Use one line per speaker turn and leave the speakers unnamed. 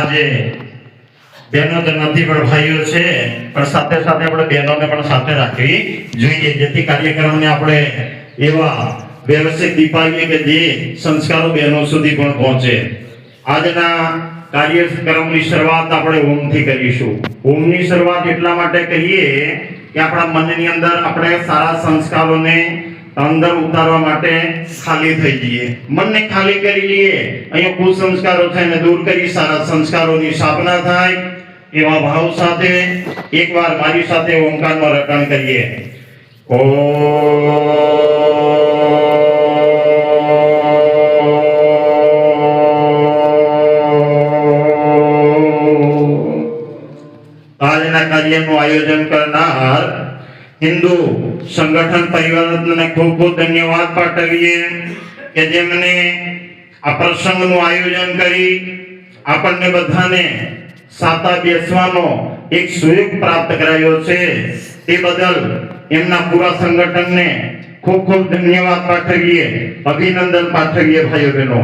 આજે બહેનો તો નથી પણ ભાઈઓ છે, પણ સાથે સાથે આપણે બહેનોને પણ સાથે રાખવી જોઈએ, જેથી કાર્યક્રમને આપણે એવા વ્યવસ્થિત દીપાવીએ કે જે સંસ્કારો બહેનો સુધી પણ પહોંચે. આજના કાર્યક્રમની શરૂઆત આપણે ઓમથી કરીશું. ઓમની શરૂઆત એટલા માટે કરીએ કે આપણા મનની અંદર આપણે સારા સંસ્કારોને અંદર ઉતારવા માટે ખાલી થઈ જઈએ, મનને ખાલી કરી લઈએ, અહીંયા કુસંસ્કારો છે એને દૂર કરી સારા સંસ્કારોની સ્થાપના થાય. એવા ભાવ સાથે એકવાર મારી સાથે ઓમકારનો રટણ કરીએ. આજના કાર્યનું આયોજન કરનાર હિન્દુ સંગઠન પરિવારને ખૂબ ખૂબ ધન્યવાદ પાઠવીએ કે જેમને આ પ્રસંગનું આયોજન કરી આપણને બધાને સાતા બેસવાનો એક સુયોગ પ્રાપ્ત કરાયો છે. તે બદલ એમના પૂરા સંગઠનને ખૂબ ખૂબ ધન્યવાદ પાઠવીએ, અભિનંદન પાઠવીએ ભાઈઓ બહેનો.